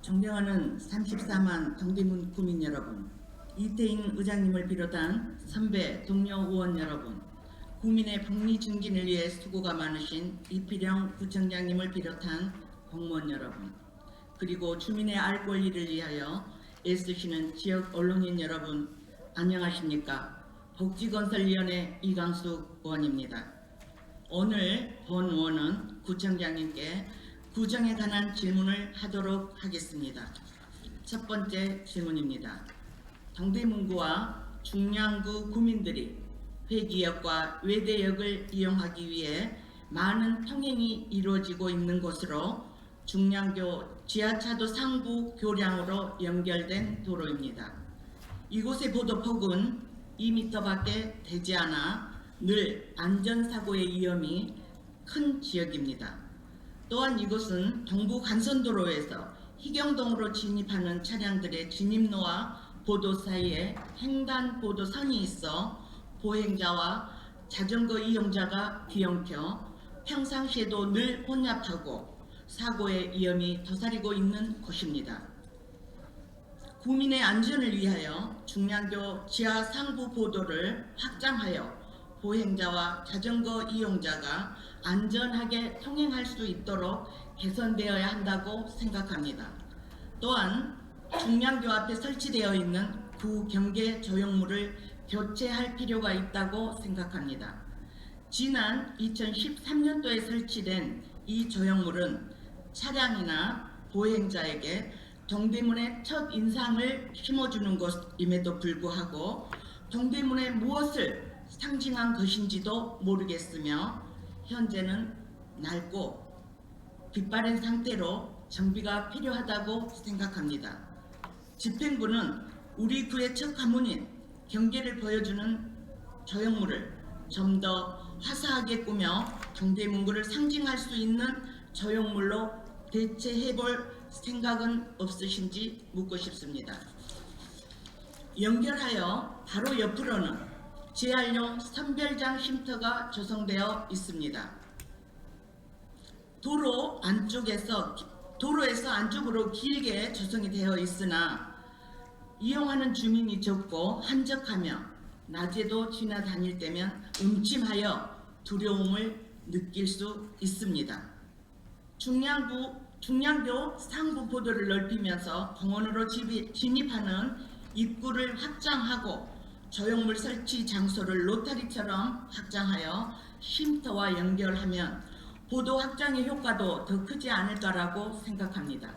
존경하는 34만 동대문 구민 여러분, 이태인 의장님을 비롯한 선배 동료 의원 여러분, 구민의 복리 증진을 위해 수고가 많으신 이필영 구청장님을 비롯한 공무원 여러분, 그리고 주민의 알 권리를 위하여 애쓰시는 지역 언론인 여러분, 안녕하십니까? 복지건설위원회 이강숙 의원입니다. 오늘 본 의원은 구청장님께 구정에 관한 질문을 하도록 하겠습니다. 첫 번째 질문입니다. 동대문구와 중량구 구민들이 회기역과 외대역을 이용하기 위해 많은 통행이 이루어지고 있는 곳으로 중량교 지하차도 상부 교량으로 연결된 도로입니다. 이곳의 보도폭은 2m밖에 되지 않아 늘 안전사고의 위험이 큰 지역입니다. 또한 이곳은 동부 간선도로에서 희경동으로 진입하는 차량들의 진입로와 보도 사이에 횡단보도선이 있어 보행자와 자전거 이용자가 뒤엉켜 평상시에도 늘 혼잡하고 사고의 위험이 도사리고 있는 곳입니다. 구민의 안전을 위하여 중량교 지하 상부 보도를 확장하여 보행자와 자전거 이용자가 안전하게 통행할 수 있도록 개선되어야 한다고 생각합니다. 또한 중량교 앞에 설치되어 있는 구경계 조형물을 교체할 필요가 있다고 생각합니다. 지난 2013년도에 설치된 이 조형물은 차량이나 보행자에게 동대문의 첫 인상을 심어주는 것임에도 불구하고 동대문의 무엇을 상징한 것인지도 모르겠으며 현재는 낡고 빛바랜 상태로 정비가 필요하다고 생각합니다. 집행부는 우리 구의 첫 가문인 경계를 보여주는 조형물을 좀 더 화사하게 꾸며 동대문구를 상징할 수 있는 조형물로 대체해볼 생각은 없으신지 묻고 싶습니다. 연결하여 바로 옆으로는 재활용 선별장 쉼터가 조성되어 있습니다. 도로에서 안쪽으로 길게 조성이 되어 있으나 이용하는 주민이 적고 한적하며 낮에도 지나다닐 때면 음침하여 두려움을 느낄 수 있습니다. 중량교 상부 보도를 넓히면서 공원으로 진입하는 입구를 확장하고 조형물 설치 장소를 로타리처럼 확장하여 쉼터와 연결하면 보도 확장의 효과도 더 크지 않을까라고 생각합니다.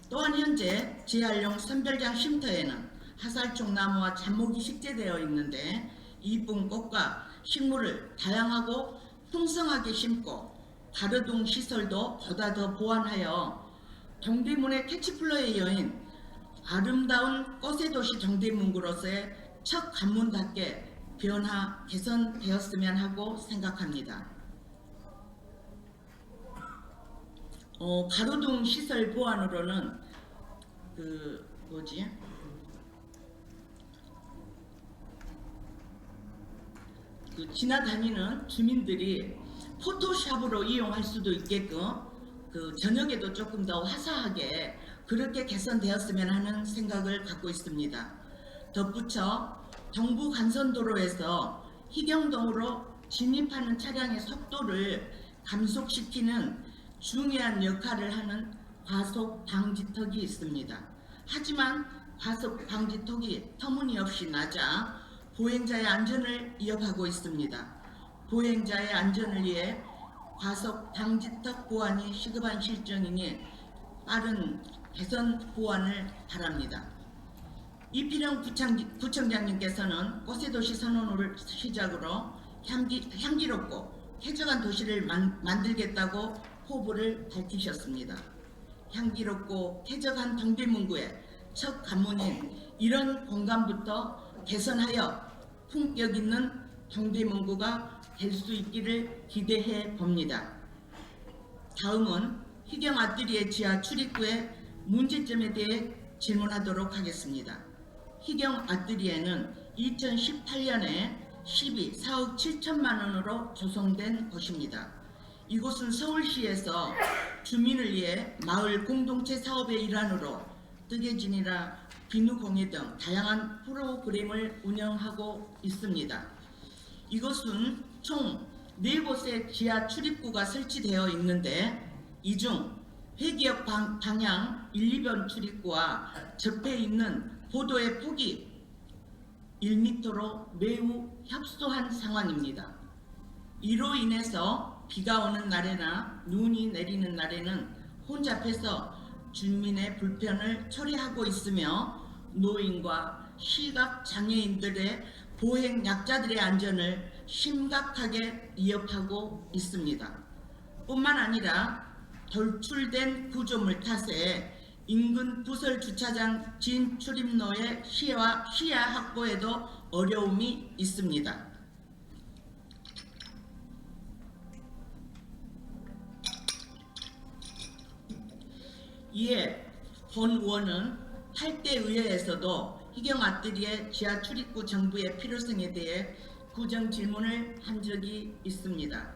또한 현재 재활용 선별장 쉼터에는 하살촉 나무와 잡목이 식재되어 있는데 이쁜 꽃과 식물을 다양하고 풍성하게 심고 가로등 시설도 보다 더 보완하여 동대문의 캐치플러의 여인 아름다운 꽃의 도시 동대문구로서의 첫 관문답게 변화 개선되었으면 하고 생각합니다. 가로등 시설 보완으로는 지나다니는 주민들이 포토샵으로 이용할 수도 있게끔 저녁에도 조금 더 화사하게 그렇게 개선되었으면 하는 생각을 갖고 있습니다. 덧붙여 동부 간선도로에서 희경동으로 진입하는 차량의 속도를 감속시키는 중요한 역할을 하는 과속 방지턱이 있습니다. 하지만 과속 방지턱이 터무니없이 낮아 보행자의 안전을 위협하고 있습니다. 보행자의 안전을 위해 과속 방지턱 보완이 시급한 실정이니 빠른 개선 보완을 바랍니다. 이필영 구청장님께서는 꽃의 도시 선언을 시작으로 향기롭고 쾌적한 도시를 만들겠다고 포부를 밝히셨습니다. 향기롭고 쾌적한 동대문구의 첫 관문인 이런 공간부터 개선하여 품격 있는 동대문구가 될 수 있기를 기대해 봅니다. 다음은 희경 아뜨리에 지하 출입구의 문제점에 대해 질문하도록 하겠습니다. 희경 아뜨리에는 2018년에 12, 4억 7천만 원으로 조성된 곳입니다. 이곳은 서울시에서 주민을 위해 마을 공동체 사업의 일환으로 뜨개질이나 비누공예 등 다양한 프로그램을 운영하고 있습니다. 이곳은 총 4곳의 지하 출입구가 설치되어 있는데 이 중 회기역 방향 1, 2번 출입구와 접해 있는 보도의 폭이 1m로 매우 협소한 상황입니다. 이로 인해서 비가 오는 날이나 눈이 내리는 날에는 혼잡해서 주민의 불편을 초래하고 있으며 노인과 시각장애인들의 보행 약자들의 안전을 심각하게 위협하고 있습니다. 뿐만 아니라 돌출된 구조물 탓에 인근 부설 주차장 진출입로의 시야 확보에도 어려움이 있습니다. 이에 본 의원은 8대 의회에서도 희경 아뜨리에 지하 출입구 정부의 필요성에 대해 구정 질문을 한 적이 있습니다.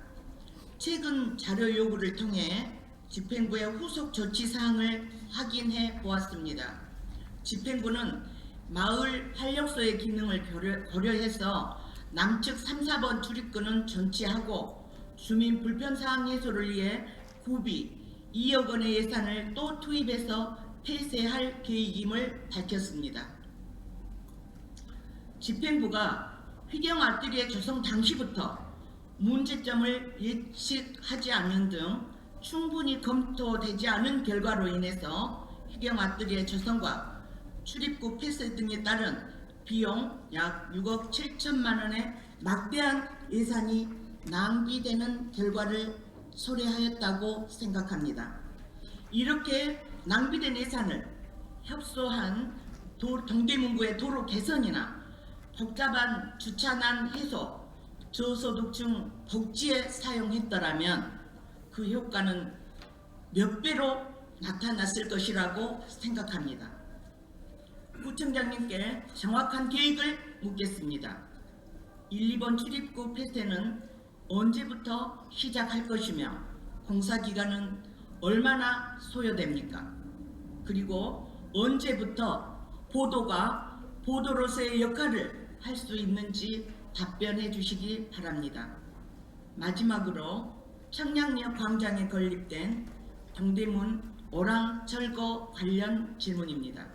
최근 자료 요구를 통해 집행부의 후속 조치 사항을 확인해 보았습니다. 집행부는 마을 활력소의 기능을 고려해서 남측 3, 4번 출입구는 존치하고 주민 불편사항 해소를 위해 구비 2억 원의 예산을 또 투입해서 폐쇄할 계획임을 밝혔습니다. 집행부가 희경 아뜨리의 조성 당시부터 문제점을 예측하지 않는 등 충분히 검토되지 않은 결과로 인해서 희경 아뜨리의 조성과 출입구 폐쇄 등에 따른 비용 약 6억 7천만 원의 막대한 예산이 낭비되는 결과를 초래하였다고 생각합니다. 이렇게 낭비된 예산을 협소한 동대문구의 도로 개선이나 복잡한 주차난 해소, 저소득층 복지에 사용했더라면 그 효과는 몇 배로 나타났을 것이라고 생각합니다. 구청장님께 정확한 계획을 묻겠습니다. 1, 2번 출입구 폐쇄는 언제부터 시작할 것이며 공사기간은 얼마나 소요됩니까? 그리고 언제부터 보도가 보도로서의 역할을 할 수 있는지 답변해 주시기 바랍니다. 마지막으로 청량리역 광장에 건립된 동대문 오랑 철거 관련 질문입니다.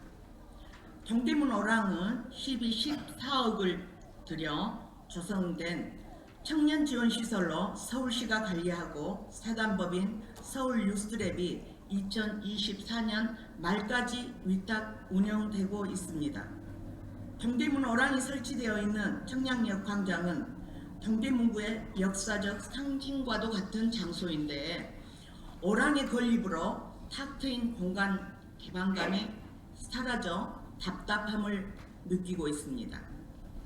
동대문 오랑은 14억을 들여 조성된 청년지원시설로 서울시가 관리하고 사단법인 서울뉴스랩이 2024년 말까지 위탁 운영되고 있습니다. 동대문 오랑이 설치되어 있는 청량리역 광장은 동대문구의 역사적 상징과도 같은 장소인데 오랑의 건립으로 탁 트인 공간 개방감이 사라져 답답함을 느끼고 있습니다.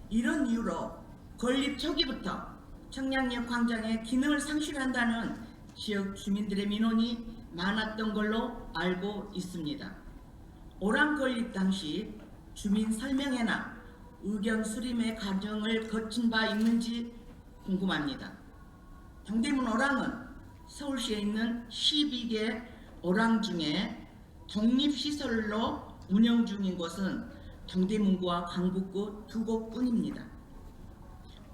이런 이유로 건립 초기부터 청량리역 광장의 기능을 상실한다는 지역 주민들의 민원이 많았던 걸로 알고 있습니다. 오랑 건립 당시 주민 설명회나 의견 수렴의 과정을 거친 바 있는지 궁금합니다. 동대문 오랑은 서울시에 있는 12개 오랑 중에 독립시설로 운영 중인 곳은 동대문구와 강북구 2곳뿐입니다.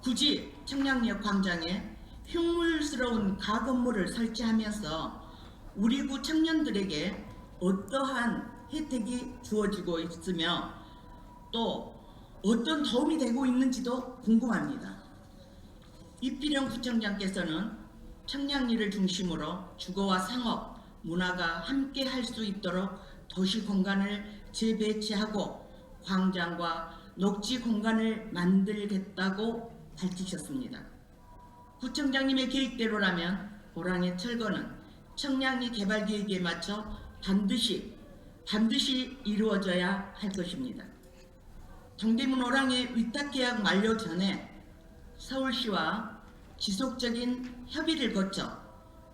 굳이 청량리역 광장에 흉물스러운 가건물을 설치하면서 우리 구 청년들에게 어떠한 혜택이 주어지고 있으며 또 어떤 도움이 되고 있는지도 궁금합니다. 이필영 구청장께서는 청량리를 중심으로 주거와 상업, 문화가 함께 할 수 있도록 도시 공간을 재배치하고 광장과 녹지 공간을 만들겠다고 밝히셨습니다. 구청장님의 계획대로라면 오랑의 철거는 청량리 개발 계획에 맞춰 반드시 이루어져야 할 것입니다. 동대문 오랑의 위탁계약 만료 전에 서울시와 지속적인 협의를 거쳐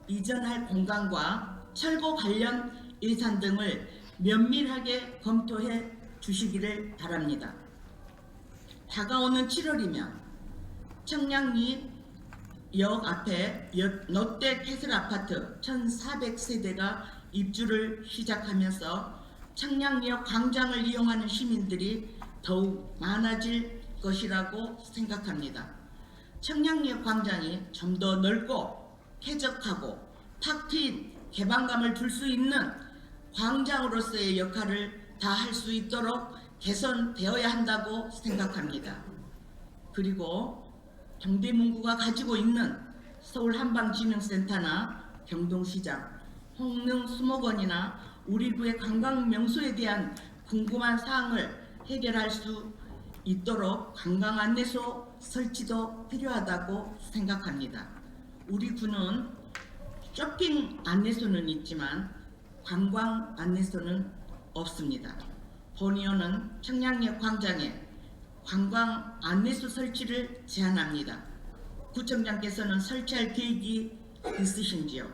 이전할 공간과 철거 관련 예산 등을 면밀하게 검토해 주시기를 바랍니다. 다가오는 7월이면 청량리 앞에 롯데 캐슬 아파트 1,400세대가 입주를 시작하면서 청량리역 광장을 이용하는 시민들이 더욱 많아질 것이라고 생각합니다. 청량리역 광장이 좀 더 넓고 쾌적하고 탁 트인 개방감을 줄 수 있는 광장으로서의 역할을 다할 수 있도록 개선되어야 한다고 생각합니다. 그리고 동대문구가 가지고 있는 서울 한방진흥센터나 경동시장, 홍릉 수목원이나 우리 구의 관광 명소에 대한 궁금한 사항을 해결할 수 있도록 관광 안내소 설치도 필요하다고 생각합니다. 우리 구는 쇼핑 안내소는 있지만 관광 안내소는 없습니다. 본의원은 청량리역 광장에 관광 안내소 설치를 제안합니다. 구청장께서는 설치할 계획이 있으신지요?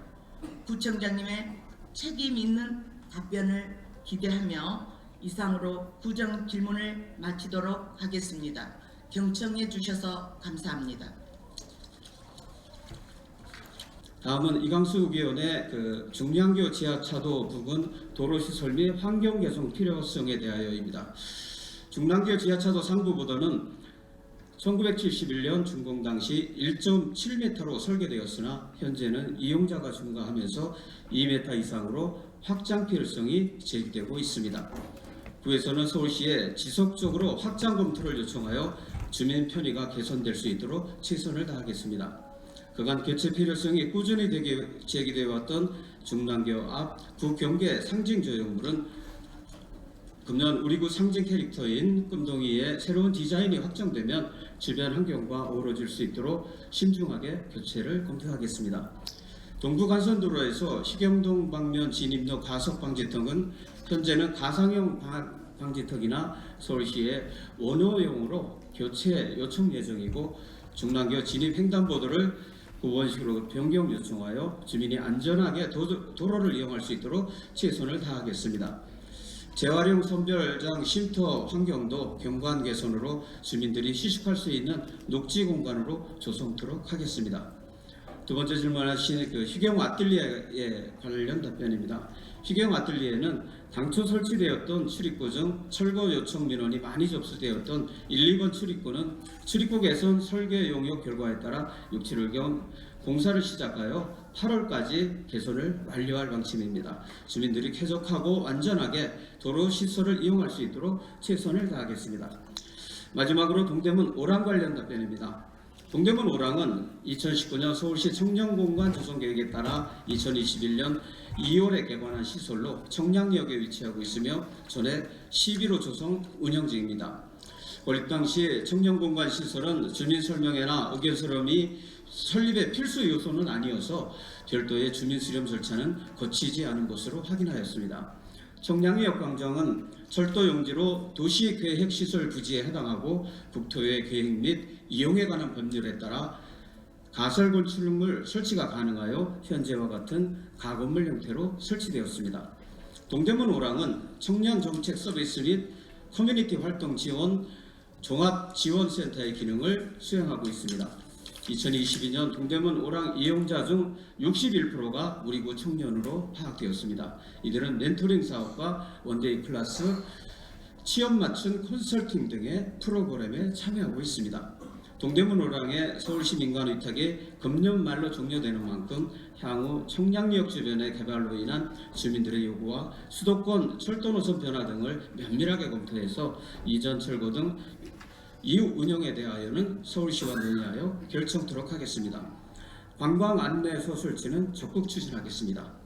구청장님의 책임 있는 답변을 기대하며 이상으로 구정 질문을 마치도록 하겠습니다. 경청해 주셔서 감사합니다. 다음은 이강수 의원의 중량교 지하차도 부근 도로시설 및 환경 개선 필요성에 대하여입니다. 중량교 지하차도 상부보도는 1971년 준공 당시 1.7m로 설계되었으나 현재는 이용자가 증가하면서 2m 이상으로 확장 필요성이 제기되고 있습니다. 구에서는 서울시에 지속적으로 확장 검토를 요청하여 주민 편의가 개선될 수 있도록 최선을 다하겠습니다. 그간 교체 필요성이 꾸준히 제기되어 왔던 중랑교 앞 구경계 상징 조형물은 금년 우리 구 상징 캐릭터인 금동이의 새로운 디자인이 확정되면 주변 환경과 어우러질 수 있도록 신중하게 교체를 검토하겠습니다. 동부간선도로에서 희경동 방면 진입로 가속 방지턱은 현재는 가상형 방지턱이나 서울시의 원호용으로 교체 요청 예정이고 중랑교 진입 횡단보도를 구원식으로 변경 요청하여 주민이 안전하게 도로를 이용할 수 있도록 최선을 다하겠습니다. 재활용 선별장 쉼터 환경도 경관 개선으로 주민들이 휴식할 수 있는 녹지 공간으로 조성토록 하겠습니다. 두 번째 질문하신 희경 아뜰리에 관련 답변입니다. 희경 아뜰리에는 당초 설치되었던 출입구 중 철거 요청 민원이 많이 접수되었던 1, 2번 출입구는 출입구 개선 설계 용역 결과에 따라 6, 7월경 공사를 시작하여 8월까지 개선을 완료할 방침입니다. 주민들이 쾌적하고 안전하게 도로 시설을 이용할 수 있도록 최선을 다하겠습니다. 마지막으로 동대문 오랑 관련 답변입니다. 동대문 오랑은 2019년 서울시 청년공간 조성계획에 따라 2021년 2월에 개관한 시설로 청량역에 위치하고 있으며 전에 11호 조성 운영 중입니다. 건립 당시 청년공간 시설은 주민 설명회나 의견 수렴이 설립의 필수 요소는 아니어서 별도의 주민 수렴 절차는 거치지 않은 것으로 확인하였습니다. 청량리역 광장은 철도 용지로 도시계획시설 부지에 해당하고 국토의 계획 및 이용에 관한 법률에 따라 가설 건축물 설치가 가능하여 현재와 같은 가건물 형태로 설치되었습니다. 동대문 오랑은 청년 정책 서비스 및 커뮤니티 활동 지원 종합지원센터의 기능을 수행하고 있습니다. 2022년 동대문 오랑 이용자 중 61%가 우리 구 청년으로 파악되었습니다. 이들은 멘토링 사업과 원데이 클래스, 취업 맞춤 컨설팅 등의 프로그램에 참여하고 있습니다. 동대문 오랑의 서울시 민간 위탁이 금년 말로 종료되는 만큼 향후 청량리역 주변의 개발로 인한 주민들의 요구와 수도권 철도 노선 변화 등을 면밀하게 검토해서 이전 철거 등 이후 운영에 대하여는 서울시와 논의하여 결정토록 하겠습니다. 관광 안내소 설치는 적극 추진하겠습니다.